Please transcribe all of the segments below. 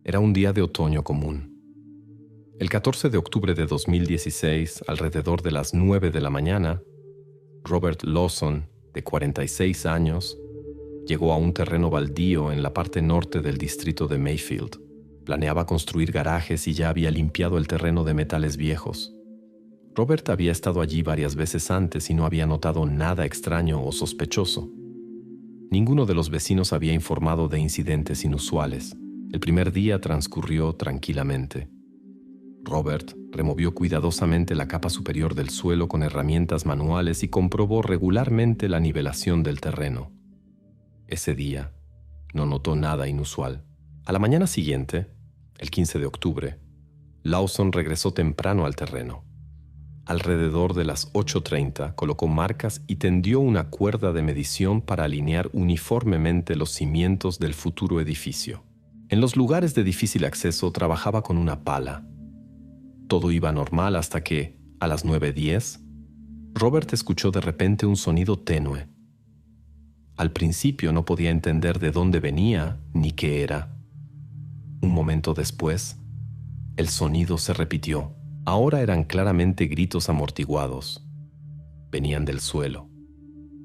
Era un día de otoño común. El 14 de octubre de 2016, alrededor de las 9 de la mañana, Robert Lawson, de 46 años, llegó a un terreno baldío en la parte norte del distrito de Mayfield. Planeaba construir garajes y ya había limpiado el terreno de metales viejos. Robert había estado allí varias veces antes y no había notado nada extraño o sospechoso. Ninguno de los vecinos había informado de incidentes inusuales. El primer día transcurrió tranquilamente. Robert removió cuidadosamente la capa superior del suelo con herramientas manuales y comprobó regularmente la nivelación del terreno. Ese día no notó nada inusual. A la mañana siguiente, el 15 de octubre, Lawson regresó temprano al terreno. Alrededor de las 8:30 colocó marcas y tendió una cuerda de medición para alinear uniformemente los cimientos del futuro edificio. En los lugares de difícil acceso trabajaba con una pala. Todo iba normal hasta que, a las 9:10, Robert escuchó de repente un sonido tenue. Al principio no podía entender de dónde venía ni qué era. Un momento después, el sonido se repitió. Ahora eran claramente gritos amortiguados. Venían del suelo.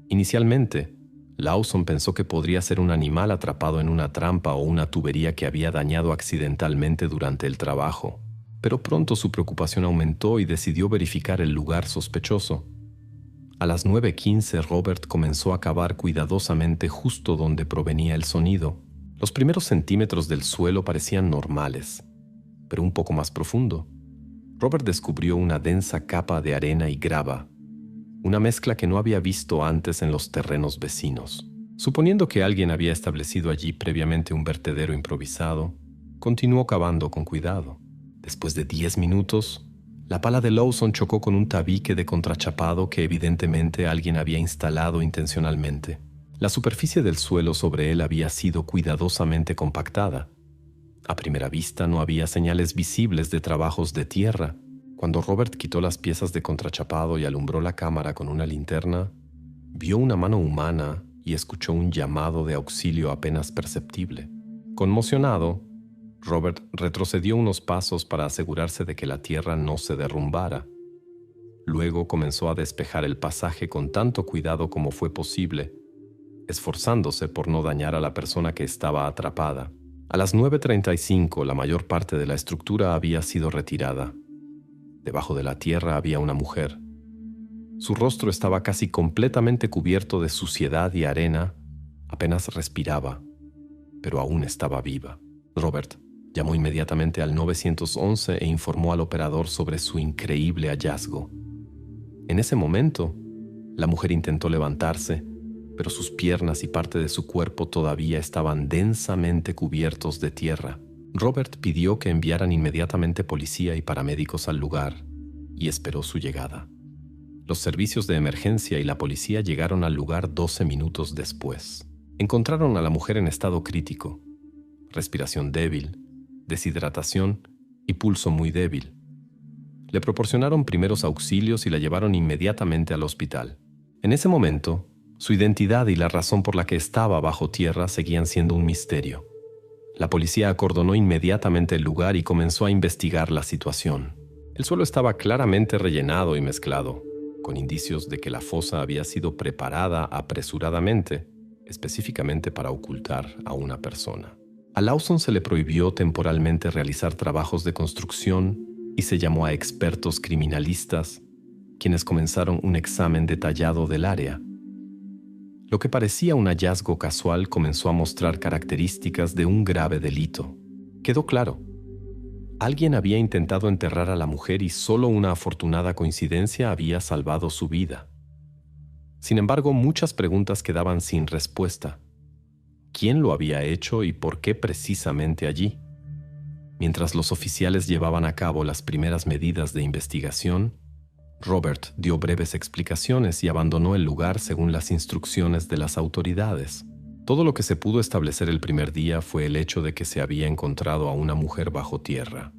Inicialmente, Lawson pensó que podría ser un animal atrapado en una trampa o una tubería que había dañado accidentalmente durante el trabajo, pero pronto su preocupación aumentó y decidió verificar el lugar sospechoso. A las 9:15, Robert comenzó a cavar cuidadosamente justo donde provenía el sonido. Los primeros centímetros del suelo parecían normales, pero un poco más profundo. Robert descubrió una densa capa de arena y grava, una mezcla que no había visto antes en los terrenos vecinos. Suponiendo que alguien había establecido allí previamente un vertedero improvisado, continuó cavando con cuidado. Después de 10 minutos, la pala de Lawson chocó con un tabique de contrachapado que evidentemente alguien había instalado intencionalmente. La superficie del suelo sobre él había sido cuidadosamente compactada. A primera vista no había señales visibles de trabajos de tierra. Cuando Robert quitó las piezas de contrachapado y alumbró la cámara con una linterna, vio una mano humana y escuchó un llamado de auxilio apenas perceptible. Conmocionado, Robert retrocedió unos pasos para asegurarse de que la tierra no se derrumbara. Luego comenzó a despejar el pasaje con tanto cuidado como fue posible, esforzándose por no dañar a la persona que estaba atrapada. A las 9:35, la mayor parte de la estructura había sido retirada. Debajo de la tierra había una mujer. Su rostro estaba casi completamente cubierto de suciedad y arena, apenas respiraba, pero aún estaba viva. Robert llamó inmediatamente al 911 e informó al operador sobre su increíble hallazgo. En ese momento, la mujer intentó levantarse, pero sus piernas y parte de su cuerpo todavía estaban densamente cubiertos de tierra. Robert pidió que enviaran inmediatamente policía y paramédicos al lugar y esperó su llegada. Los servicios de emergencia y la policía llegaron al lugar 12 minutos después. Encontraron a la mujer en estado crítico, respiración débil, deshidratación y pulso muy débil. Le proporcionaron primeros auxilios y la llevaron inmediatamente al hospital. En ese momento, su identidad y la razón por la que estaba bajo tierra seguían siendo un misterio. La policía acordonó inmediatamente el lugar y comenzó a investigar la situación. El suelo estaba claramente rellenado y mezclado, con indicios de que la fosa había sido preparada apresuradamente, específicamente para ocultar a una persona. A Lawson se le prohibió temporalmente realizar trabajos de construcción y se llamó a expertos criminalistas, quienes comenzaron un examen detallado del área. Lo que parecía un hallazgo casual comenzó a mostrar características de un grave delito. Quedó claro. Alguien había intentado enterrar a la mujer y solo una afortunada coincidencia había salvado su vida. Sin embargo, muchas preguntas quedaban sin respuesta. ¿Quién lo había hecho y por qué precisamente allí? Mientras los oficiales llevaban a cabo las primeras medidas de investigación, Robert dio breves explicaciones y abandonó el lugar según las instrucciones de las autoridades. Todo lo que se pudo establecer el primer día fue el hecho de que se había encontrado a una mujer bajo tierra.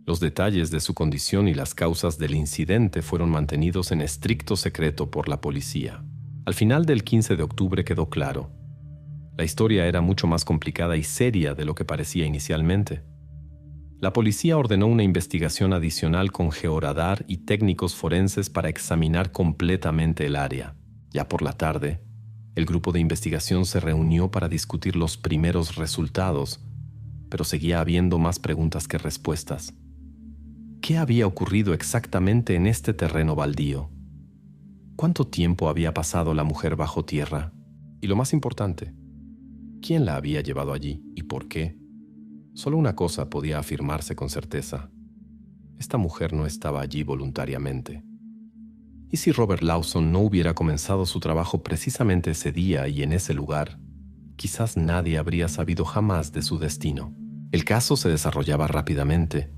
Los detalles de su condición y las causas del incidente fueron mantenidos en estricto secreto por la policía. Al final del 15 de octubre quedó claro. La historia era mucho más complicada y seria de lo que parecía inicialmente. La policía ordenó una investigación adicional con georadar y técnicos forenses para examinar completamente el área. Ya por la tarde, el grupo de investigación se reunió para discutir los primeros resultados, pero seguía habiendo más preguntas que respuestas. ¿Qué había ocurrido exactamente en este terreno baldío? ¿Cuánto tiempo había pasado la mujer bajo tierra? Y lo más importante, ¿quién la había llevado allí y por qué? Solo una cosa podía afirmarse con certeza. Esta mujer no estaba allí voluntariamente. ¿Y si Robert Lawson no hubiera comenzado su trabajo precisamente ese día y en ese lugar? Quizás nadie habría sabido jamás de su destino. El caso se desarrollaba rápidamente,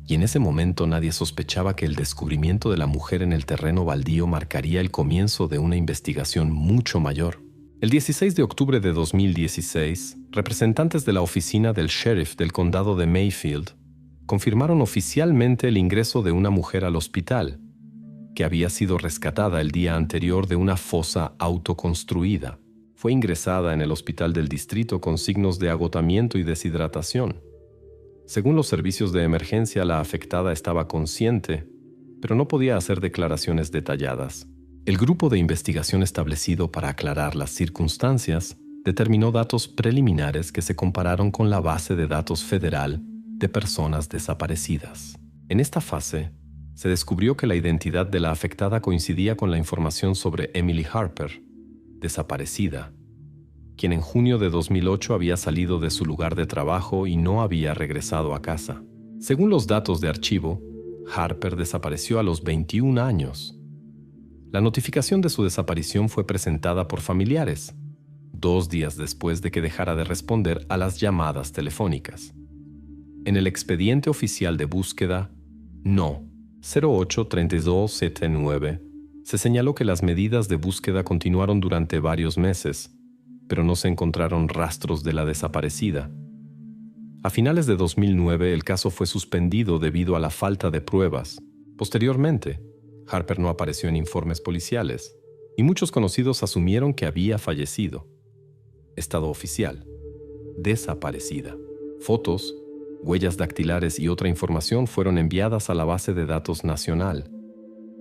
y en ese momento nadie sospechaba que el descubrimiento de la mujer en el terreno baldío marcaría el comienzo de una investigación mucho mayor. El 16 de octubre de 2016, representantes de la oficina del sheriff del condado de Mayfield confirmaron oficialmente el ingreso de una mujer al hospital, que había sido rescatada el día anterior de una fosa autoconstruida. Fue ingresada en el hospital del distrito con signos de agotamiento y deshidratación. Según los servicios de emergencia, la afectada estaba consciente, pero no podía hacer declaraciones detalladas. El grupo de investigación establecido para aclarar las circunstancias determinó datos preliminares que se compararon con la base de datos federal de personas desaparecidas. En esta fase, se descubrió que la identidad de la afectada coincidía con la información sobre Emily Harper, desaparecida, quien en junio de 2008 había salido de su lugar de trabajo y no había regresado a casa. Según los datos de archivo, Harper desapareció a los 21 años. La notificación de su desaparición fue presentada por familiares, 2 días después de que dejara de responder a las llamadas telefónicas. En el expediente oficial de búsqueda No. 083279 se señaló que las medidas de búsqueda continuaron durante varios meses, pero no se encontraron rastros de la desaparecida. A finales de 2009, el caso fue suspendido debido a la falta de pruebas. Posteriormente, Harper no apareció en informes policiales, y muchos conocidos asumieron que había fallecido. Estado oficial: desaparecida. Fotos, huellas dactilares y otra información fueron enviadas a la base de datos nacional,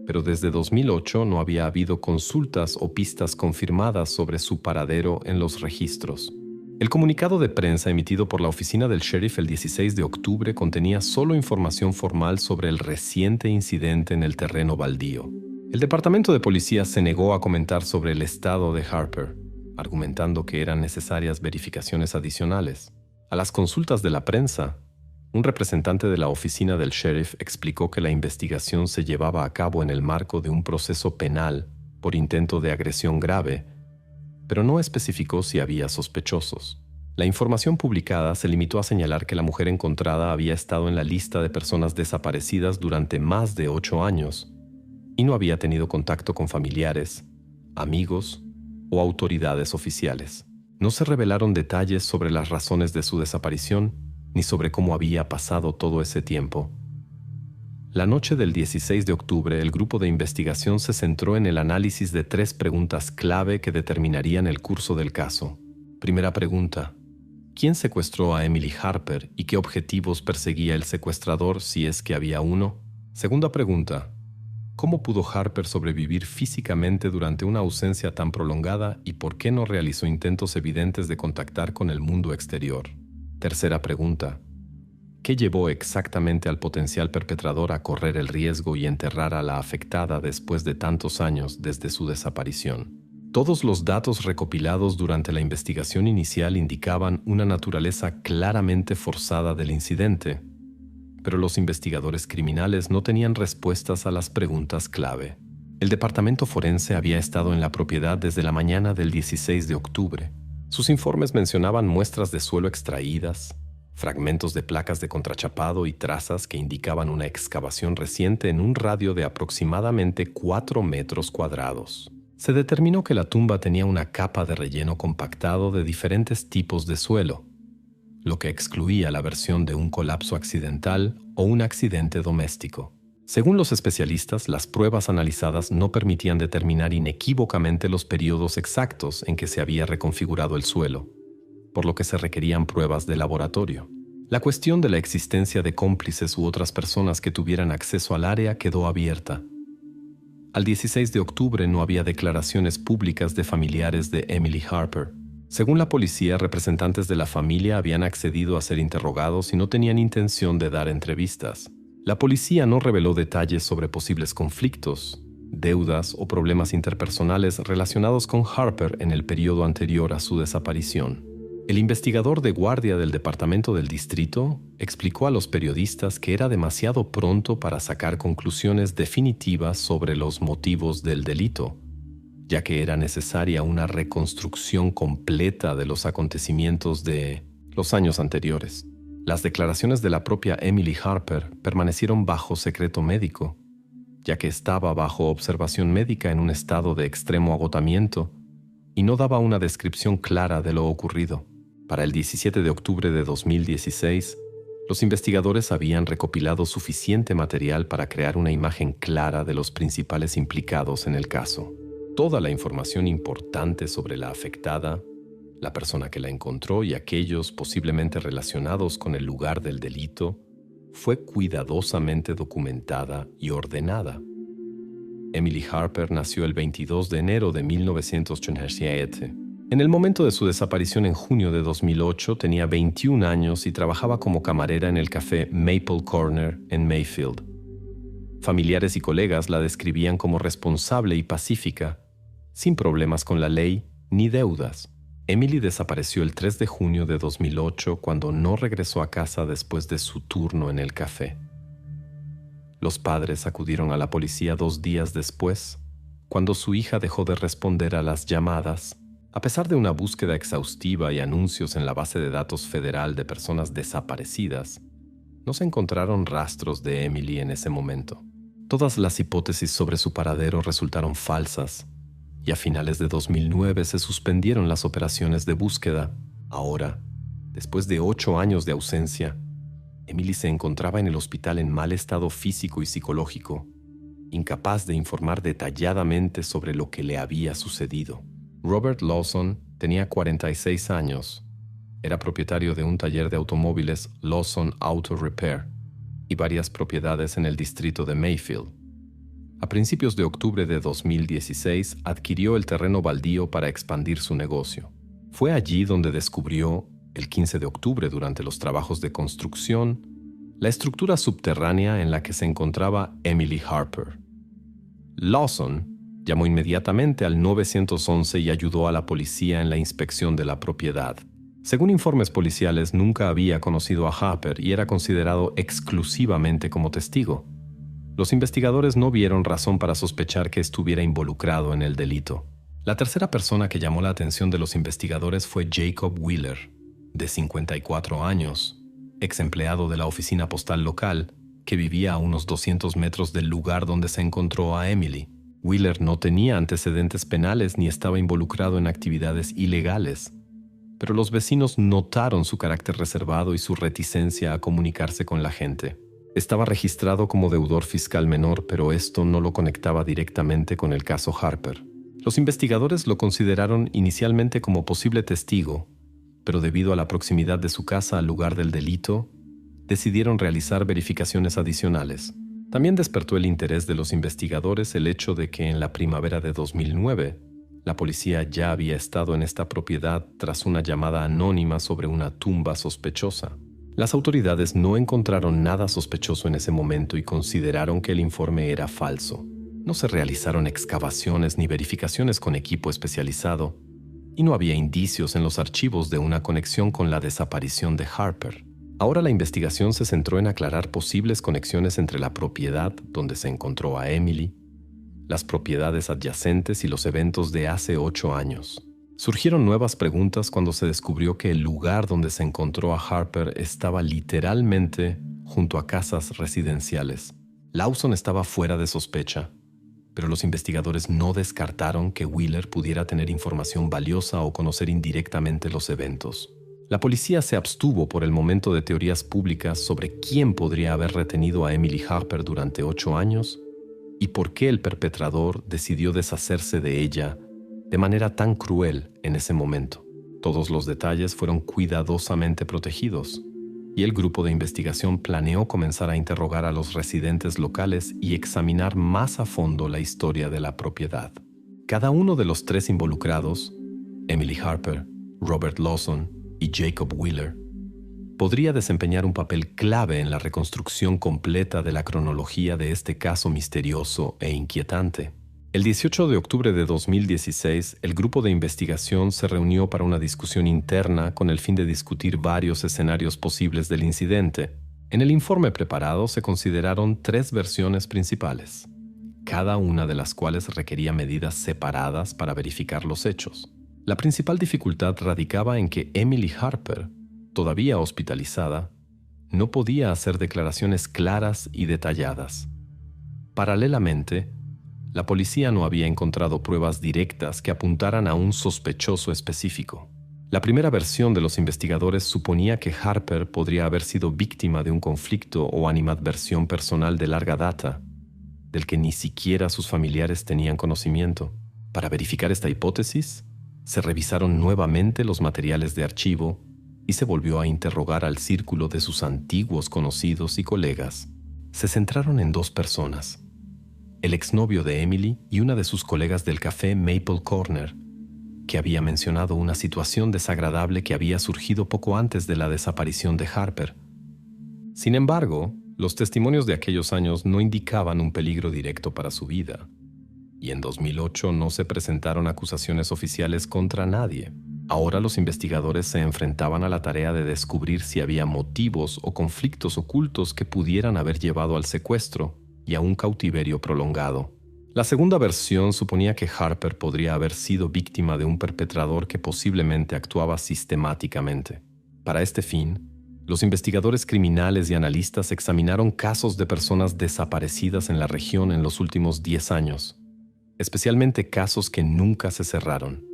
pero desde 2008 no había habido consultas o pistas confirmadas sobre su paradero en los registros. El comunicado de prensa emitido por la oficina del sheriff el 16 de octubre contenía solo información formal sobre el reciente incidente en el terreno baldío. El departamento de policía se negó a comentar sobre el estado de Harper, argumentando que eran necesarias verificaciones adicionales. A las consultas de la prensa, un representante de la oficina del sheriff explicó que la investigación se llevaba a cabo en el marco de un proceso penal por intento de agresión grave, pero no especificó si había sospechosos. La información publicada se limitó a señalar que la mujer encontrada había estado en la lista de personas desaparecidas durante más de 8 años y no había tenido contacto con familiares, amigos o autoridades oficiales. No se revelaron detalles sobre las razones de su desaparición ni sobre cómo había pasado todo ese tiempo. La noche del 16 de octubre, el grupo de investigación se centró en el análisis de 3 preguntas clave que determinarían el curso del caso. Primera pregunta: ¿quién secuestró a Emily Harper y qué objetivos perseguía el secuestrador, si es que había uno? Segunda pregunta: ¿cómo pudo Harper sobrevivir físicamente durante una ausencia tan prolongada y por qué no realizó intentos evidentes de contactar con el mundo exterior? Tercera pregunta: ¿qué llevó exactamente al potencial perpetrador a correr el riesgo y enterrar a la afectada después de tantos años desde su desaparición? Todos los datos recopilados durante la investigación inicial indicaban una naturaleza claramente forzada del incidente, pero los investigadores criminales no tenían respuestas a las preguntas clave. El departamento forense había estado en la propiedad desde la mañana del 16 de octubre. Sus informes mencionaban muestras de suelo extraídas, fragmentos de placas de contrachapado y trazas que indicaban una excavación reciente en un radio de aproximadamente 4 metros cuadrados. Se determinó que la tumba tenía una capa de relleno compactado de diferentes tipos de suelo, lo que excluía la versión de un colapso accidental o un accidente doméstico. Según los especialistas, las pruebas analizadas no permitían determinar inequívocamente los periodos exactos en que se había reconfigurado el suelo. por lo que se requerían pruebas de laboratorio. La cuestión de la existencia de cómplices u otras personas que tuvieran acceso al área quedó abierta. Al 16 de octubre no había declaraciones públicas de familiares de Emily Harper. Según la policía, representantes de la familia habían accedido a ser interrogados y no tenían intención de dar entrevistas. La policía no reveló detalles sobre posibles conflictos, deudas o problemas interpersonales relacionados con Harper en el periodo anterior a su desaparición. El investigador de guardia del Departamento del Distrito explicó a los periodistas que era demasiado pronto para sacar conclusiones definitivas sobre los motivos del delito, ya que era necesaria una reconstrucción completa de los acontecimientos de los años anteriores. Las declaraciones de la propia Emily Harper permanecieron bajo secreto médico, ya que estaba bajo observación médica en un estado de extremo agotamiento y no daba una descripción clara de lo ocurrido. Para el 17 de octubre de 2016, los investigadores habían recopilado suficiente material para crear una imagen clara de los principales implicados en el caso. Toda la información importante sobre la afectada, la persona que la encontró y aquellos posiblemente relacionados con el lugar del delito fue cuidadosamente documentada y ordenada. Emily Harper nació el 22 de enero de 1987. En el momento de su desaparición en junio de 2008 tenía 21 años y trabajaba como camarera en el café Maple Corner en Mayfield. Familiares y colegas la describían como responsable y pacífica, sin problemas con la ley ni deudas. Emily desapareció el 3 de junio de 2008 cuando no regresó a casa después de su turno en el café. Los padres acudieron a la policía 2 días después, cuando su hija dejó de responder a las llamadas. A pesar de una búsqueda exhaustiva y anuncios en la base de datos federal de personas desaparecidas, no se encontraron rastros de Emily en ese momento. Todas las hipótesis sobre su paradero resultaron falsas, y a finales de 2009 se suspendieron las operaciones de búsqueda. Ahora, después de 8 años de ausencia, Emily se encontraba en el hospital en mal estado físico y psicológico, incapaz de informar detalladamente sobre lo que le había sucedido. Robert Lawson tenía 46 años. Era propietario de un taller de automóviles Lawson Auto Repair y varias propiedades en el distrito de Mayfield. A principios de octubre de 2016 adquirió el terreno baldío para expandir su negocio. Fue allí donde descubrió, el 15 de octubre durante los trabajos de construcción, la estructura subterránea en la que se encontraba Emily Harper. Lawson llamó inmediatamente al 911 y ayudó a la policía en la inspección de la propiedad. Según informes policiales, nunca había conocido a Harper y era considerado exclusivamente como testigo. Los investigadores no vieron razón para sospechar que estuviera involucrado en el delito. La tercera persona que llamó la atención de los investigadores fue Jacob Wheeler, de 54 años, ex empleado de la oficina postal local, que vivía a unos 200 metros del lugar donde se encontró a Emily. Wheeler no tenía antecedentes penales ni estaba involucrado en actividades ilegales, pero los vecinos notaron su carácter reservado y su reticencia a comunicarse con la gente. Estaba registrado como deudor fiscal menor, pero esto no lo conectaba directamente con el caso Harper. Los investigadores lo consideraron inicialmente como posible testigo, pero debido a la proximidad de su casa al lugar del delito, decidieron realizar verificaciones adicionales. También despertó el interés de los investigadores el hecho de que en la primavera de 2009, la policía ya había estado en esta propiedad tras una llamada anónima sobre una tumba sospechosa. Las autoridades no encontraron nada sospechoso en ese momento y consideraron que el informe era falso. No se realizaron excavaciones ni verificaciones con equipo especializado, y no había indicios en los archivos de una conexión con la desaparición de Harper. Ahora la investigación se centró en aclarar posibles conexiones entre la propiedad donde se encontró a Emily, las propiedades adyacentes y los eventos de hace 8 años. Surgieron nuevas preguntas cuando se descubrió que el lugar donde se encontró a Harper estaba literalmente junto a casas residenciales. Lawson estaba fuera de sospecha, pero los investigadores no descartaron que Wheeler pudiera tener información valiosa o conocer indirectamente los eventos. La policía se abstuvo por el momento de teorías públicas sobre quién podría haber retenido a Emily Harper durante 8 años y por qué el perpetrador decidió deshacerse de ella de manera tan cruel en ese momento. Todos los detalles fueron cuidadosamente protegidos, y el grupo de investigación planeó comenzar a interrogar a los residentes locales y examinar más a fondo la historia de la propiedad. Cada uno de los tres involucrados, Emily Harper, Robert Lawson y Jacob Wheeler, podría desempeñar un papel clave en la reconstrucción completa de la cronología de este caso misterioso e inquietante. El 18 de octubre de 2016, el grupo de investigación se reunió para una discusión interna con el fin de discutir varios escenarios posibles del incidente. En el informe preparado se consideraron 3 versiones principales, cada una de las cuales requería medidas separadas para verificar los hechos. La principal dificultad radicaba en que Emily Harper, todavía hospitalizada, no podía hacer declaraciones claras y detalladas. Paralelamente, la policía no había encontrado pruebas directas que apuntaran a un sospechoso específico. La primera versión de los investigadores suponía que Harper podría haber sido víctima de un conflicto o animadversión personal de larga data, del que ni siquiera sus familiares tenían conocimiento. Para verificar esta hipótesis, se revisaron nuevamente los materiales de archivo y se volvió a interrogar al círculo de sus antiguos conocidos y colegas. Se centraron en 2 personas: el exnovio de Emily y una de sus colegas del café Maple Corner, que había mencionado una situación desagradable que había surgido poco antes de la desaparición de Harper. Sin embargo, los testimonios de aquellos años no indicaban un peligro directo para su vida, y en 2008 no se presentaron acusaciones oficiales contra nadie. Ahora los investigadores se enfrentaban a la tarea de descubrir si había motivos o conflictos ocultos que pudieran haber llevado al secuestro y a un cautiverio prolongado. La segunda versión suponía que Harper podría haber sido víctima de un perpetrador que posiblemente actuaba sistemáticamente. Para este fin, los investigadores criminales y analistas examinaron casos de personas desaparecidas en la región en los últimos 10 años, especialmente casos que nunca se cerraron.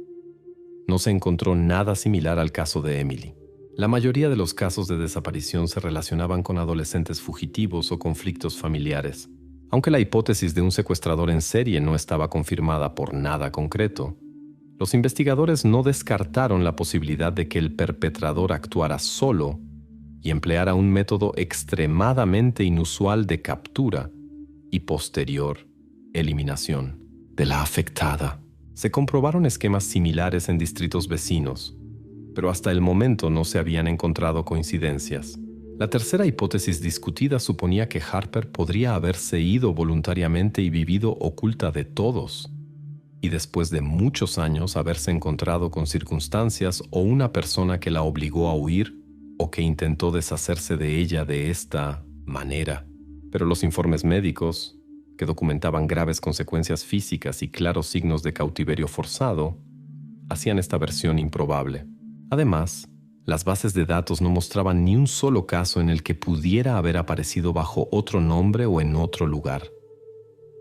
No se encontró nada similar al caso de Emily. La mayoría de los casos de desaparición se relacionaban con adolescentes fugitivos o conflictos familiares. Aunque la hipótesis de un secuestrador en serie no estaba confirmada por nada concreto, los investigadores no descartaron la posibilidad de que el perpetrador actuara solo y empleara un método extremadamente inusual de captura y posterior eliminación de la afectada. Se comprobaron esquemas similares en distritos vecinos, pero hasta el momento no se habían encontrado coincidencias. La tercera hipótesis discutida suponía que Harper podría haberse ido voluntariamente y vivido oculta de todos, y después de muchos años haberse encontrado con circunstancias o una persona que la obligó a huir o que intentó deshacerse de ella de esta manera. Pero los informes médicos, que documentaban graves consecuencias físicas y claros signos de cautiverio forzado, hacían esta versión improbable. Además, las bases de datos no mostraban ni un solo caso en el que pudiera haber aparecido bajo otro nombre o en otro lugar.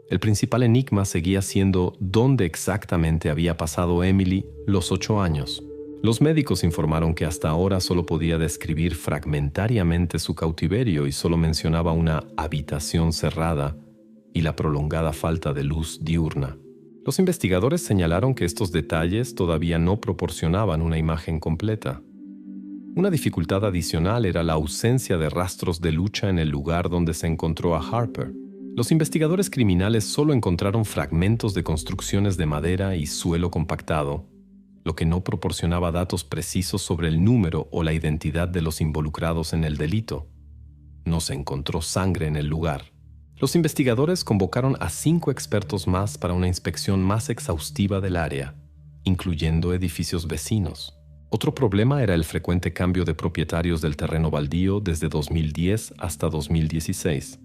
El principal enigma seguía siendo dónde exactamente había pasado Emily los 8 años. Los médicos informaron que hasta ahora solo podía describir fragmentariamente su cautiverio y solo mencionaba una habitación cerrada y la prolongada falta de luz diurna. Los investigadores señalaron que estos detalles todavía no proporcionaban una imagen completa. Una dificultad adicional era la ausencia de rastros de lucha en el lugar donde se encontró a Harper. Los investigadores criminales solo encontraron fragmentos de construcciones de madera y suelo compactado, lo que no proporcionaba datos precisos sobre el número o la identidad de los involucrados en el delito. No se encontró sangre en el lugar. Los investigadores convocaron a 5 expertos más para una inspección más exhaustiva del área, incluyendo edificios vecinos. Otro problema era el frecuente cambio de propietarios del terreno baldío desde 2010 hasta 2016,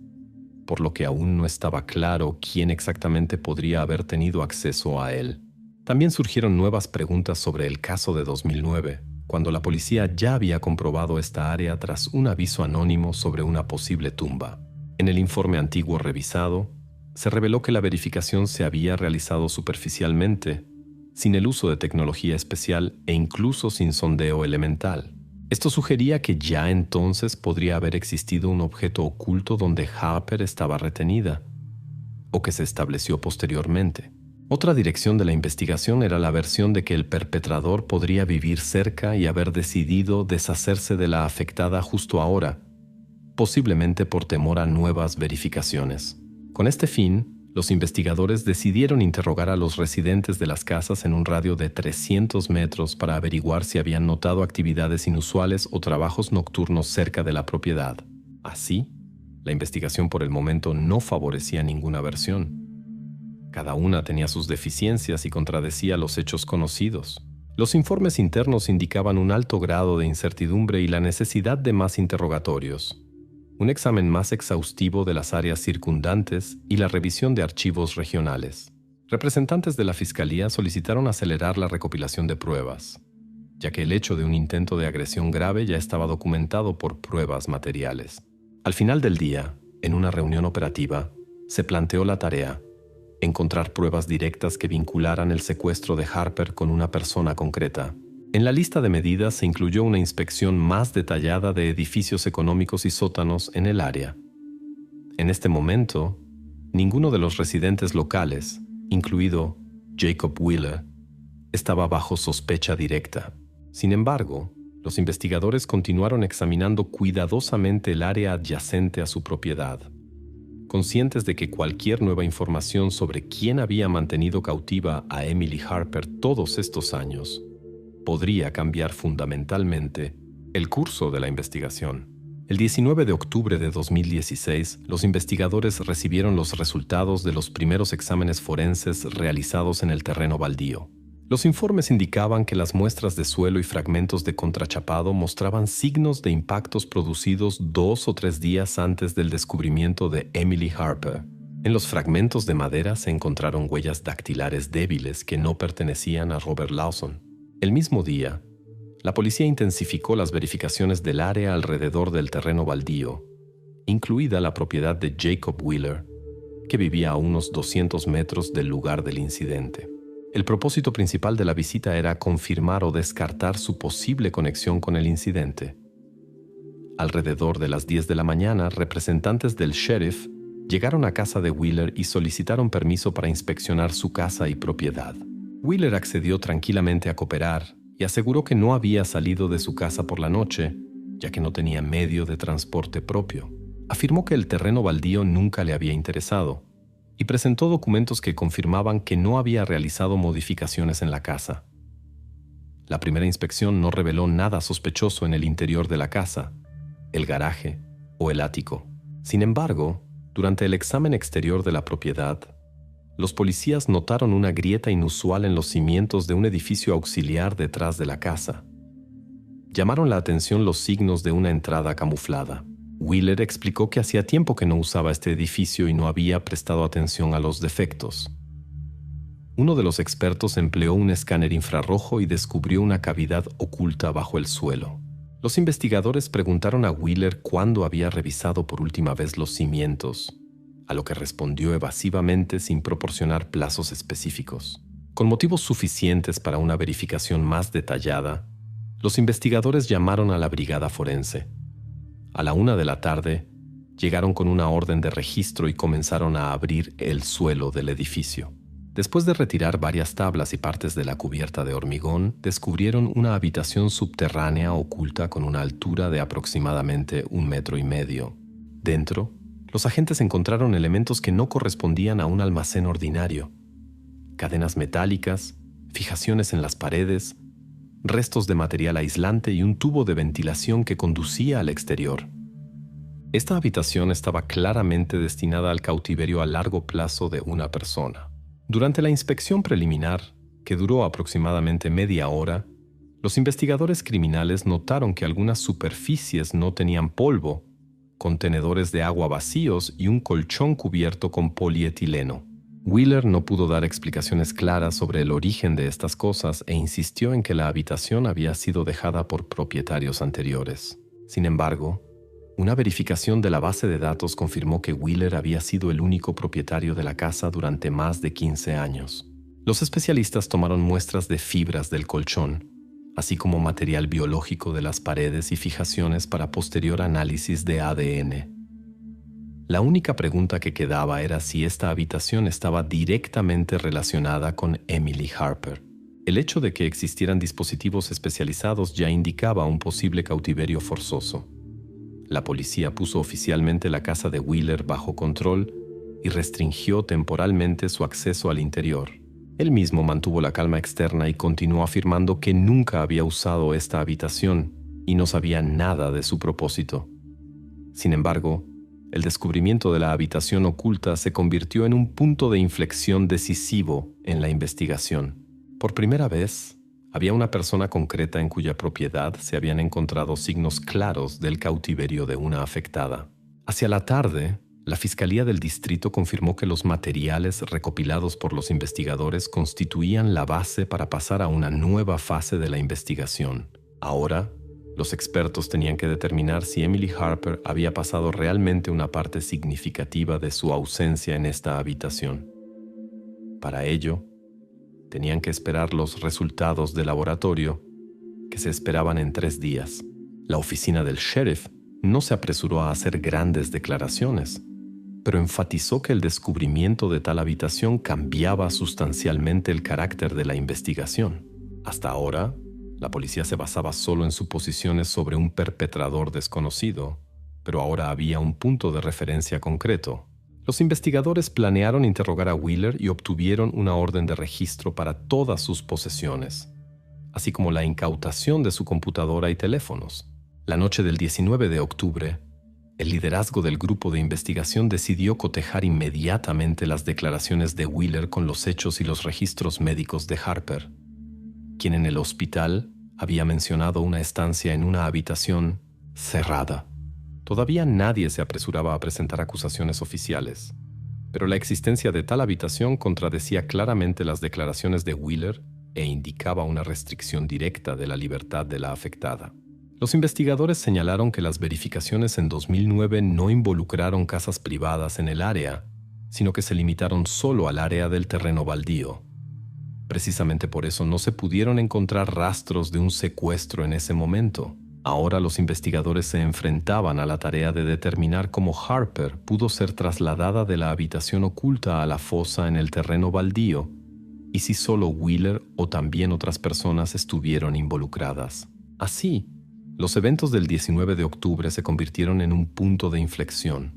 por lo que aún no estaba claro quién exactamente podría haber tenido acceso a él. También surgieron nuevas preguntas sobre el caso de 2009, cuando la policía ya había comprobado esta área tras un aviso anónimo sobre una posible tumba. En el informe antiguo revisado, se reveló que la verificación se había realizado superficialmente, sin el uso de tecnología especial e incluso sin sondeo elemental. Esto sugería que ya entonces podría haber existido un objeto oculto donde Harper estaba retenida, o que se estableció posteriormente. Otra dirección de la investigación era la versión de que el perpetrador podría vivir cerca y haber decidido deshacerse de la afectada justo ahora, posiblemente por temor a nuevas verificaciones. Con este fin, los investigadores decidieron interrogar a los residentes de las casas en un radio de 300 metros para averiguar si habían notado actividades inusuales o trabajos nocturnos cerca de la propiedad. Así, la investigación por el momento no favorecía ninguna versión. Cada una tenía sus deficiencias y contradecía los hechos conocidos. Los informes internos indicaban un alto grado de incertidumbre y la necesidad de más interrogatorios, un examen más exhaustivo de las áreas circundantes y la revisión de archivos regionales. Representantes de la Fiscalía solicitaron acelerar la recopilación de pruebas, ya que el hecho de un intento de agresión grave ya estaba documentado por pruebas materiales. Al final del día, en una reunión operativa, se planteó la tarea: encontrar pruebas directas que vincularan el secuestro de Harper con una persona concreta. En la lista de medidas se incluyó una inspección más detallada de edificios económicos y sótanos en el área. En este momento, ninguno de los residentes locales, incluido Jacob Wheeler, estaba bajo sospecha directa. Sin embargo, los investigadores continuaron examinando cuidadosamente el área adyacente a su propiedad, conscientes de que cualquier nueva información sobre quién había mantenido cautiva a Emily Harper todos estos años podría cambiar fundamentalmente el curso de la investigación. El 19 de octubre de 2016, los investigadores recibieron los resultados de los primeros exámenes forenses realizados en el terreno baldío. Los informes indicaban que las muestras de suelo y fragmentos de contrachapado mostraban signos de impactos producidos 2 o 3 días antes del descubrimiento de Emily Harper. En los fragmentos de madera se encontraron huellas dactilares débiles que no pertenecían a Robert Lawson. El mismo día, la policía intensificó las verificaciones del área alrededor del terreno baldío, incluida la propiedad de Jacob Wheeler, que vivía a unos 200 metros del lugar del incidente. El propósito principal de la visita era confirmar o descartar su posible conexión con el incidente. Alrededor de las 10 de la mañana, representantes del sheriff llegaron a casa de Wheeler y solicitaron permiso para inspeccionar su casa y propiedad. Wheeler accedió tranquilamente a cooperar y aseguró que no había salido de su casa por la noche, ya que no tenía medio de transporte propio. Afirmó que el terreno baldío nunca le había interesado y presentó documentos que confirmaban que no había realizado modificaciones en la casa. La primera inspección no reveló nada sospechoso en el interior de la casa, el garaje o el ático. Sin embargo, durante el examen exterior de la propiedad, los policías notaron una grieta inusual en los cimientos de un edificio auxiliar detrás de la casa. Llamaron la atención los signos de una entrada camuflada. Wheeler explicó que hacía tiempo que no usaba este edificio y no había prestado atención a los defectos. Uno de los expertos empleó un escáner infrarrojo y descubrió una cavidad oculta bajo el suelo. Los investigadores preguntaron a Wheeler cuándo había revisado por última vez los cimientos, a lo que respondió evasivamente sin proporcionar plazos específicos. Con motivos suficientes para una verificación más detallada, los investigadores llamaron a la brigada forense. A la 1 de la tarde, llegaron con una orden de registro y comenzaron a abrir el suelo del edificio. Después de retirar varias tablas y partes de la cubierta de hormigón, descubrieron una habitación subterránea oculta con una altura de aproximadamente 1,5 metros. Dentro, los agentes encontraron elementos que no correspondían a un almacén ordinario: cadenas metálicas, fijaciones en las paredes, restos de material aislante y un tubo de ventilación que conducía al exterior. Esta habitación estaba claramente destinada al cautiverio a largo plazo de una persona. Durante la inspección preliminar, que duró aproximadamente media hora, los investigadores criminales notaron que algunas superficies no tenían polvo, contenedores de agua vacíos y un colchón cubierto con polietileno. Wheeler no pudo dar explicaciones claras sobre el origen de estas cosas e insistió en que la habitación había sido dejada por propietarios anteriores. Sin embargo, una verificación de la base de datos confirmó que Wheeler había sido el único propietario de la casa durante más de 15 años. Los especialistas tomaron muestras de fibras del colchón, así como material biológico de las paredes y fijaciones para posterior análisis de ADN. La única pregunta que quedaba era si esta habitación estaba directamente relacionada con Emily Harper. El hecho de que existieran dispositivos especializados ya indicaba un posible cautiverio forzoso. La policía puso oficialmente la casa de Wheeler bajo control y restringió temporalmente su acceso al interior. Él mismo mantuvo la calma externa y continuó afirmando que nunca había usado esta habitación y no sabía nada de su propósito. Sin embargo, el descubrimiento de la habitación oculta se convirtió en un punto de inflexión decisivo en la investigación. Por primera vez, había una persona concreta en cuya propiedad se habían encontrado signos claros del cautiverio de una afectada. Hacia la tarde, la Fiscalía del Distrito confirmó que los materiales recopilados por los investigadores constituían la base para pasar a una nueva fase de la investigación. Ahora, los expertos tenían que determinar si Emily Harper había pasado realmente una parte significativa de su ausencia en esta habitación. Para ello, tenían que esperar los resultados del laboratorio, que se esperaban en 3 días. La oficina del sheriff no se apresuró a hacer grandes declaraciones, pero enfatizó que el descubrimiento de tal habitación cambiaba sustancialmente el carácter de la investigación. Hasta ahora, la policía se basaba solo en suposiciones sobre un perpetrador desconocido, pero ahora había un punto de referencia concreto. Los investigadores planearon interrogar a Wheeler y obtuvieron una orden de registro para todas sus posesiones, así como la incautación de su computadora y teléfonos. La noche del 19 de octubre, el liderazgo del grupo de investigación decidió cotejar inmediatamente las declaraciones de Wheeler con los hechos y los registros médicos de Harper, quien en el hospital había mencionado una estancia en una habitación cerrada. Todavía nadie se apresuraba a presentar acusaciones oficiales, pero la existencia de tal habitación contradecía claramente las declaraciones de Wheeler e indicaba una restricción directa de la libertad de la afectada. Los investigadores señalaron que las verificaciones en 2009 no involucraron casas privadas en el área, sino que se limitaron solo al área del terreno baldío. Precisamente por eso no se pudieron encontrar rastros de un secuestro en ese momento. Ahora los investigadores se enfrentaban a la tarea de determinar cómo Harper pudo ser trasladada de la habitación oculta a la fosa en el terreno baldío y si solo Wheeler o también otras personas estuvieron involucradas. Así, los eventos del 19 de octubre se convirtieron en un punto de inflexión.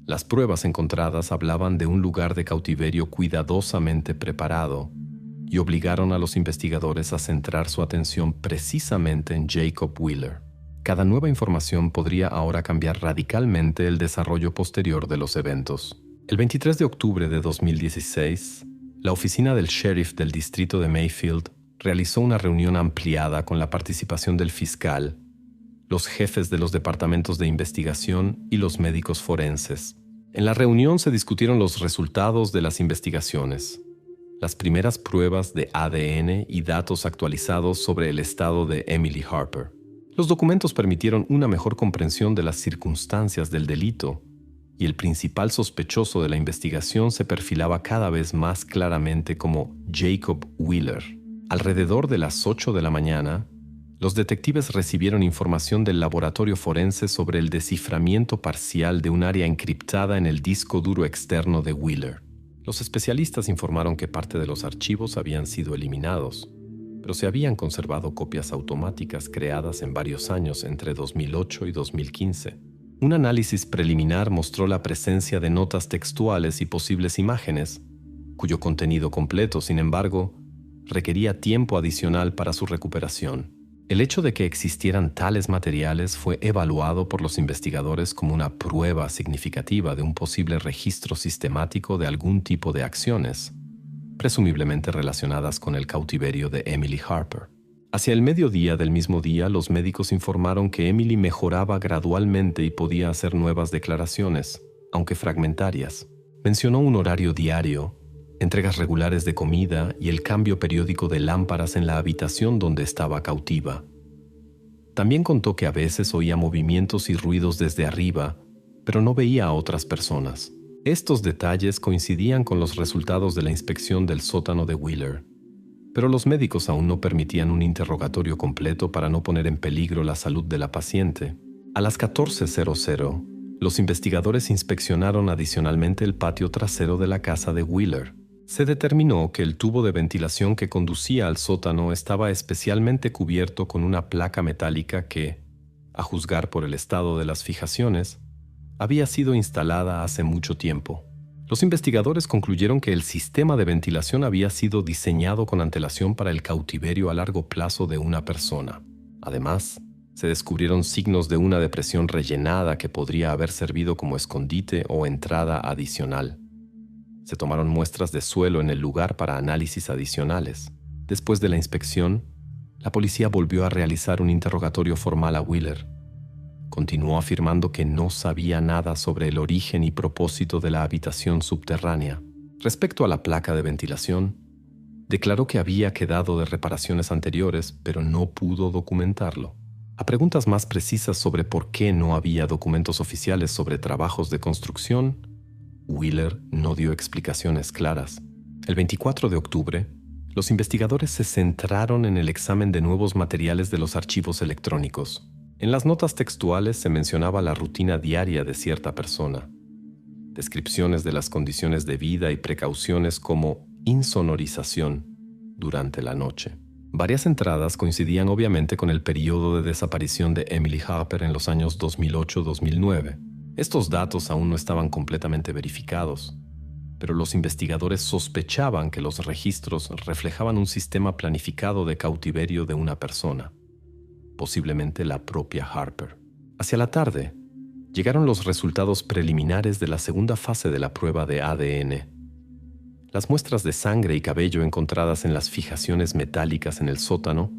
Las pruebas encontradas hablaban de un lugar de cautiverio cuidadosamente preparado y obligaron a los investigadores a centrar su atención precisamente en Jacob Wheeler. Cada nueva información podría ahora cambiar radicalmente el desarrollo posterior de los eventos. El 23 de octubre de 2016, la oficina del sheriff del distrito de Mayfield realizó una reunión ampliada con la participación del fiscal, los jefes de los departamentos de investigación y los médicos forenses. En la reunión se discutieron los resultados de las investigaciones, las primeras pruebas de ADN y datos actualizados sobre el estado de Emily Harper. Los documentos permitieron una mejor comprensión de las circunstancias del delito y el principal sospechoso de la investigación se perfilaba cada vez más claramente como Jacob Wheeler. Alrededor de las 8 de la mañana, los detectives recibieron información del laboratorio forense sobre el desciframiento parcial de un área encriptada en el disco duro externo de Wheeler. Los especialistas informaron que parte de los archivos habían sido eliminados, pero se habían conservado copias automáticas creadas en varios años entre 2008 y 2015. Un análisis preliminar mostró la presencia de notas textuales y posibles imágenes, cuyo contenido completo, sin embargo, requería tiempo adicional para su recuperación. El hecho de que existieran tales materiales fue evaluado por los investigadores como una prueba significativa de un posible registro sistemático de algún tipo de acciones, presumiblemente relacionadas con el cautiverio de Emily Harper. Hacia el mediodía del mismo día, los médicos informaron que Emily mejoraba gradualmente y podía hacer nuevas declaraciones, aunque fragmentarias. Mencionó un horario diario, entregas regulares de comida y el cambio periódico de lámparas en la habitación donde estaba cautiva. También contó que a veces oía movimientos y ruidos desde arriba, pero no veía a otras personas. Estos detalles coincidían con los resultados de la inspección del sótano de Wheeler, pero los médicos aún no permitían un interrogatorio completo para no poner en peligro la salud de la paciente. A las 14:00, Los investigadores inspeccionaron adicionalmente el patio trasero de la casa de Wheeler. Se determinó que el tubo de ventilación que conducía al sótano estaba especialmente cubierto con una placa metálica que, a juzgar por el estado de las fijaciones, había sido instalada hace mucho tiempo. Los investigadores concluyeron que el sistema de ventilación había sido diseñado con antelación para el cautiverio a largo plazo de una persona. Además, se descubrieron signos de una depresión rellenada que podría haber servido como escondite o entrada adicional. Se tomaron muestras de suelo en el lugar para análisis adicionales. Después de la inspección, la policía volvió a realizar un interrogatorio formal a Wheeler. Continuó afirmando que no sabía nada sobre el origen y propósito de la habitación subterránea. Respecto a la placa de ventilación, declaró que había quedado de reparaciones anteriores, pero no pudo documentarlo. A preguntas más precisas sobre por qué no había documentos oficiales sobre trabajos de construcción, Wheeler no dio explicaciones claras. El 24 de octubre, los investigadores se centraron en el examen de nuevos materiales de los archivos electrónicos. En las notas textuales se mencionaba la rutina diaria de cierta persona, descripciones de las condiciones de vida y precauciones como insonorización durante la noche. Varias entradas coincidían obviamente con el periodo de desaparición de Emily Harper en los años 2008-2009. Estos datos aún no estaban completamente verificados, pero los investigadores sospechaban que los registros reflejaban un sistema planificado de cautiverio de una persona, posiblemente la propia Harper. Hacia la tarde, llegaron los resultados preliminares de la segunda fase de la prueba de ADN. Las muestras de sangre y cabello encontradas en las fijaciones metálicas en el sótano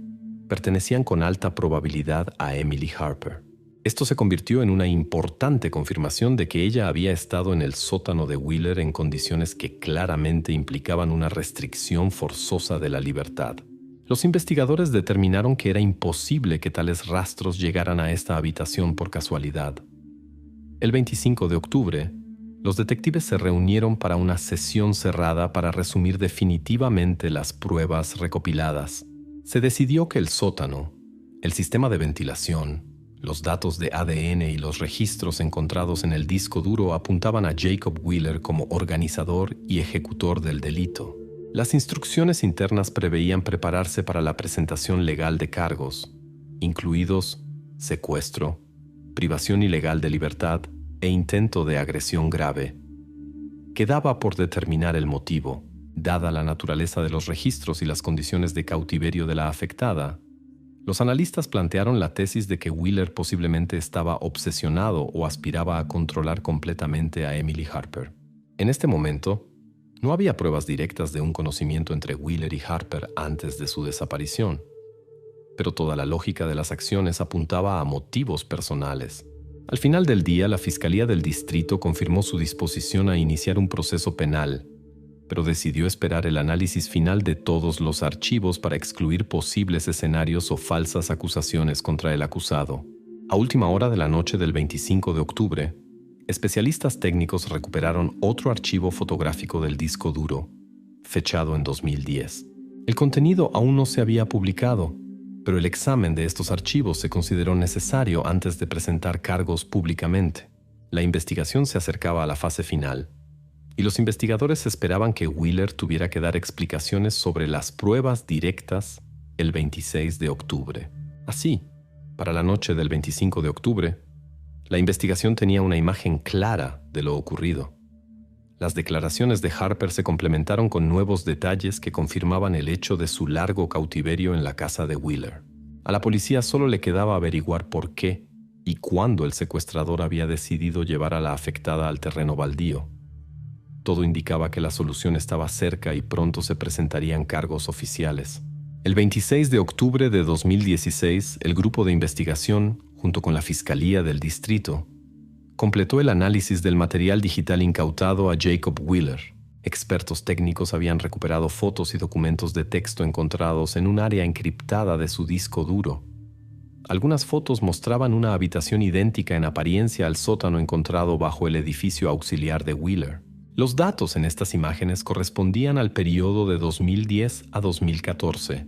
pertenecían con alta probabilidad a Emily Harper. Esto se convirtió en una importante confirmación de que ella había estado en el sótano de Wheeler en condiciones que claramente implicaban una restricción forzosa de la libertad. Los investigadores determinaron que era imposible que tales rastros llegaran a esta habitación por casualidad. El 25 de octubre, los detectives se reunieron para una sesión cerrada para resumir definitivamente las pruebas recopiladas. Se decidió que el sótano, el sistema de ventilación, los datos de ADN y los registros encontrados en el disco duro apuntaban a Jacob Wheeler como organizador y ejecutor del delito. Las instrucciones internas preveían prepararse para la presentación legal de cargos, incluidos secuestro, privación ilegal de libertad e intento de agresión grave. Quedaba por determinar el motivo, dada la naturaleza de los registros y las condiciones de cautiverio de la afectada. Los analistas plantearon la tesis de que Wheeler posiblemente estaba obsesionado o aspiraba a controlar completamente a Emily Harper. En este momento, no había pruebas directas de un conocimiento entre Wheeler y Harper antes de su desaparición, pero toda la lógica de las acciones apuntaba a motivos personales. Al final del día, la Fiscalía del Distrito confirmó su disposición a iniciar un proceso penal, pero decidió esperar el análisis final de todos los archivos para excluir posibles escenarios o falsas acusaciones contra el acusado. A última hora de la noche del 25 de octubre, especialistas técnicos recuperaron otro archivo fotográfico del disco duro, fechado en 2010. El contenido aún no se había publicado, pero el examen de estos archivos se consideró necesario antes de presentar cargos públicamente. La investigación se acercaba a la fase final, y los investigadores esperaban que Wheeler tuviera que dar explicaciones sobre las pruebas directas el 26 de octubre. Así, para la noche del 25 de octubre, la investigación tenía una imagen clara de lo ocurrido. Las declaraciones de Harper se complementaron con nuevos detalles que confirmaban el hecho de su largo cautiverio en la casa de Wheeler. A la policía solo le quedaba averiguar por qué y cuándo el secuestrador había decidido llevar a la afectada al terreno baldío. Todo indicaba que la solución estaba cerca y pronto se presentarían cargos oficiales. El 26 de octubre de 2016, el grupo de investigación, junto con la Fiscalía del Distrito, completó el análisis del material digital incautado a Jacob Wheeler. Expertos técnicos habían recuperado fotos y documentos de texto encontrados en un área encriptada de su disco duro. Algunas fotos mostraban una habitación idéntica en apariencia al sótano encontrado bajo el edificio auxiliar de Wheeler. Los datos en estas imágenes correspondían al periodo de 2010 a 2014,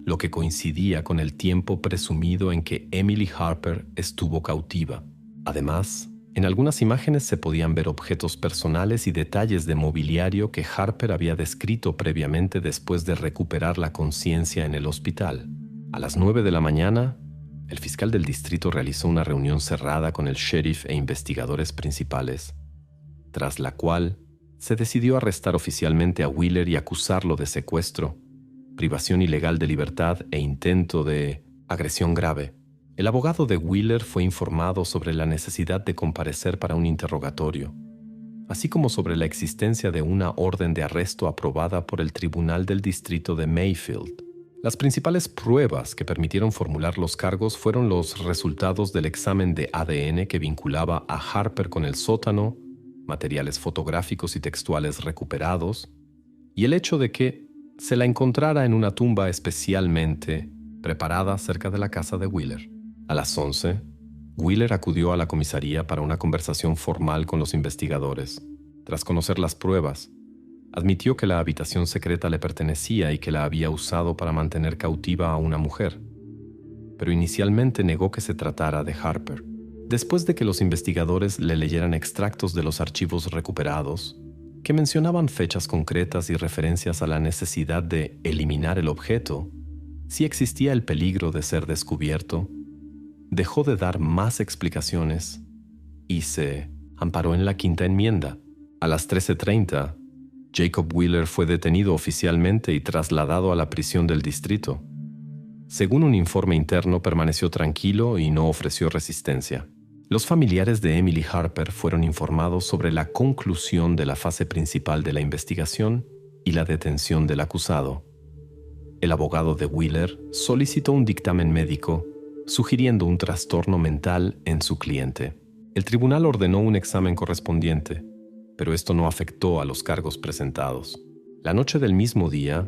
lo que coincidía con el tiempo presumido en que Emily Harper estuvo cautiva. Además, En algunas imágenes se podían ver objetos personales y detalles de mobiliario que Harper había descrito previamente después de recuperar la conciencia en el hospital. A las 9 de la mañana, el fiscal del distrito realizó una reunión cerrada con el sheriff e investigadores principales, tras la cual se decidió arrestar oficialmente a Wheeler y acusarlo de secuestro, privación ilegal de libertad e intento de agresión grave. El abogado de Wheeler fue informado sobre la necesidad de comparecer para un interrogatorio, así como sobre la existencia de una orden de arresto aprobada por el Tribunal del Distrito de Mayfield. Las principales pruebas que permitieron formular los cargos fueron los resultados del examen de ADN que vinculaba a Harper con el sótano, materiales fotográficos y textuales recuperados, y el hecho de que se la encontrara en una tumba especialmente preparada cerca de la casa de Wheeler. A las 11, Wheeler acudió a la comisaría para una conversación formal con los investigadores. Tras conocer las pruebas, admitió que la habitación secreta le pertenecía y que la había usado para mantener cautiva a una mujer, pero inicialmente negó que se tratara de Harper. Después de que los investigadores le leyeran extractos de los archivos recuperados, que mencionaban fechas concretas y referencias a la necesidad de eliminar el objeto, si existía el peligro de ser descubierto, dejó de dar más explicaciones y se amparó en la quinta enmienda. A las 13:30, Jacob Wheeler fue detenido oficialmente y trasladado a la prisión del distrito. Según un informe interno, permaneció tranquilo y no ofreció resistencia. Los familiares de Emily Harper fueron informados sobre la conclusión de la fase principal de la investigación y la detención del acusado. El abogado de Wheeler solicitó un dictamen médico sugiriendo un trastorno mental en su cliente. El tribunal ordenó un examen correspondiente, pero esto no afectó a los cargos presentados. La noche del mismo día,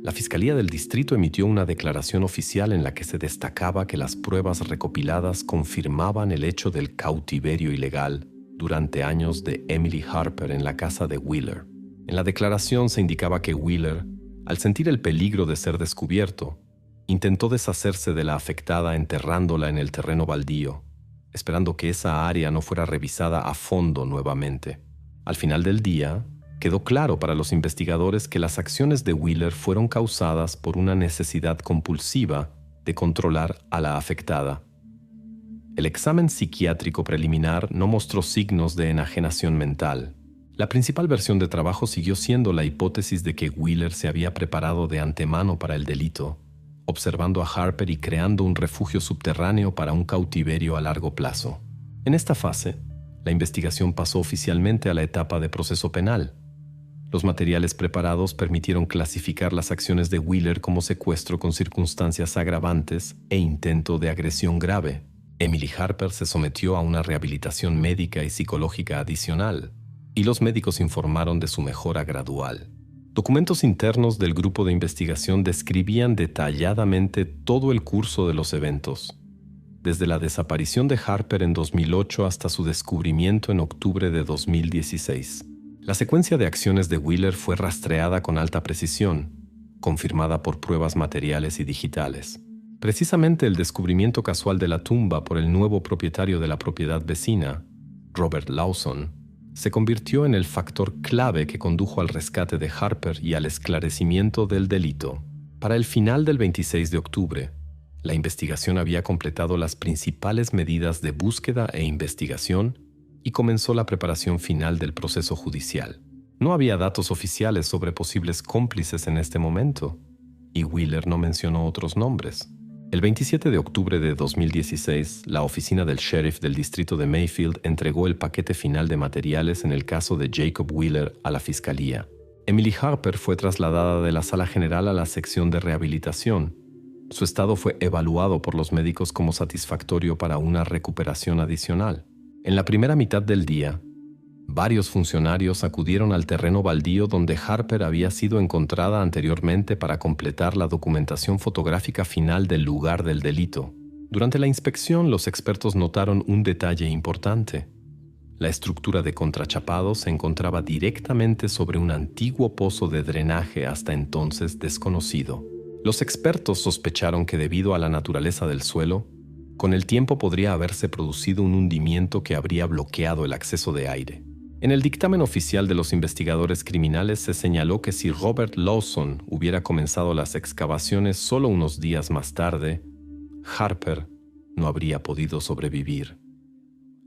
la Fiscalía del Distrito emitió una declaración oficial en la que se destacaba que las pruebas recopiladas confirmaban el hecho del cautiverio ilegal durante años de Emily Harper en la casa de Wheeler. En la declaración se indicaba que Wheeler, al sentir el peligro de ser descubierto, intentó deshacerse de la afectada enterrándola en el terreno baldío, esperando que esa área no fuera revisada a fondo nuevamente. Al final del día, quedó claro para los investigadores que las acciones de Wheeler fueron causadas por una necesidad compulsiva de controlar a la afectada. El examen psiquiátrico preliminar no mostró signos de enajenación mental. La principal versión de trabajo siguió siendo la hipótesis de que Wheeler se había preparado de antemano para el delito, observando a Harper y creando un refugio subterráneo para un cautiverio a largo plazo. En esta fase, la investigación pasó oficialmente a la etapa de proceso penal. Los materiales preparados permitieron clasificar las acciones de Wheeler como secuestro con circunstancias agravantes e intento de agresión grave. Emily Harper se sometió a una rehabilitación médica y psicológica adicional, y los médicos informaron de su mejora gradual. Documentos internos del grupo de investigación describían detalladamente todo el curso de los eventos, desde la desaparición de Harper en 2008 hasta su descubrimiento en octubre de 2016. La secuencia de acciones de Wheeler fue rastreada con alta precisión, confirmada por pruebas materiales y digitales. Precisamente el descubrimiento casual de la tumba por el nuevo propietario de la propiedad vecina, Robert Lawson, se convirtió en el factor clave que condujo al rescate de Harper y al esclarecimiento del delito. Para el final del 26 de octubre, la investigación había completado las principales medidas de búsqueda e investigación y comenzó la preparación final del proceso judicial. No había datos oficiales sobre posibles cómplices en este momento, y Wheeler no mencionó otros nombres. El 27 de octubre de 2016, la oficina del sheriff del distrito de Mayfield entregó el paquete final de materiales en el caso de Jacob Wheeler a la fiscalía. Emily Harper fue trasladada de la sala general a la sección de rehabilitación. Su estado fue evaluado por los médicos como satisfactorio para una recuperación adicional. En la primera mitad del día, varios funcionarios acudieron al terreno baldío donde Harper había sido encontrada anteriormente para completar la documentación fotográfica final del lugar del delito. Durante la inspección, los expertos notaron un detalle importante. La estructura de contrachapado se encontraba directamente sobre un antiguo pozo de drenaje hasta entonces desconocido. Los expertos sospecharon que debido a la naturaleza del suelo, Con el tiempo podría haberse producido un hundimiento que habría bloqueado el acceso de aire. En el dictamen oficial de los investigadores criminales se señaló que si Robert Lawson hubiera comenzado las excavaciones solo unos días más tarde, Harper no habría podido sobrevivir.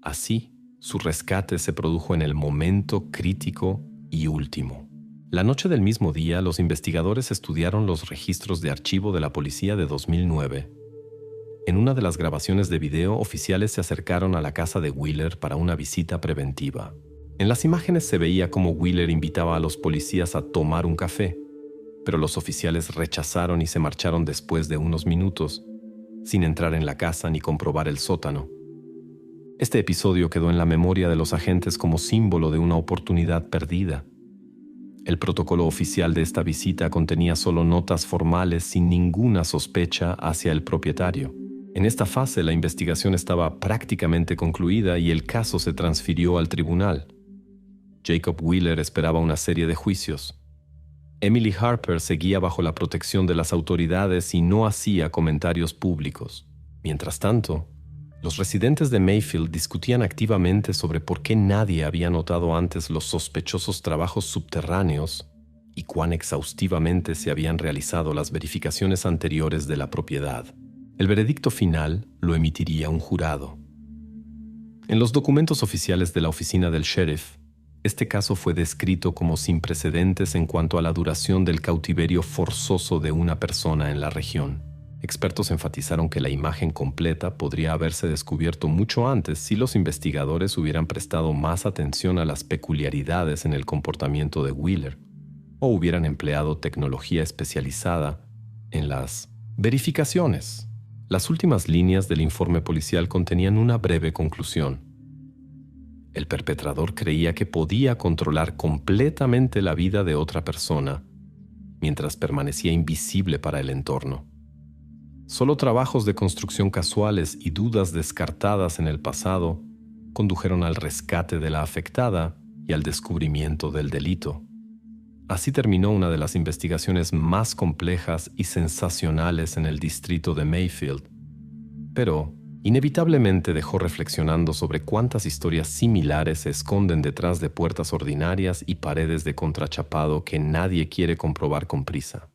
Así, su rescate se produjo en el momento crítico y último. La noche del mismo día, los investigadores estudiaron los registros de archivo de la policía de 2009. En una de las grabaciones de video, oficiales se acercaron a la casa de Wheeler para una visita preventiva. En las imágenes se veía cómo Wheeler invitaba a los policías a tomar un café, pero los oficiales rechazaron y se marcharon después de unos minutos, sin entrar en la casa ni comprobar el sótano. Este episodio quedó en la memoria de los agentes como símbolo de una oportunidad perdida. El protocolo oficial de esta visita contenía solo notas formales sin ninguna sospecha hacia el propietario. En esta fase la investigación estaba prácticamente concluida y el caso se transfirió al tribunal. Jacob Wheeler esperaba una serie de juicios. Emily Harper seguía bajo la protección de las autoridades y no hacía comentarios públicos. Mientras tanto, los residentes de Mayfield discutían activamente sobre por qué nadie había notado antes los sospechosos trabajos subterráneos y cuán exhaustivamente se habían realizado las verificaciones anteriores de la propiedad. El veredicto final lo emitiría un jurado. En los documentos oficiales de la oficina del sheriff, este caso fue descrito como sin precedentes en cuanto a la duración del cautiverio forzoso de una persona en la región. Expertos enfatizaron que la imagen completa podría haberse descubierto mucho antes si los investigadores hubieran prestado más atención a las peculiaridades en el comportamiento de Wheeler o hubieran empleado tecnología especializada en las verificaciones. Las últimas líneas del informe policial contenían una breve conclusión. El perpetrador creía que podía controlar completamente la vida de otra persona mientras permanecía invisible para el entorno. Solo trabajos de construcción casuales y dudas descartadas en el pasado condujeron al rescate de la afectada y al descubrimiento del delito. Así terminó una de las investigaciones más complejas y sensacionales en el distrito de Mayfield, pero inevitablemente dejó reflexionando sobre cuántas historias similares se esconden detrás de puertas ordinarias y paredes de contrachapado que nadie quiere comprobar con prisa.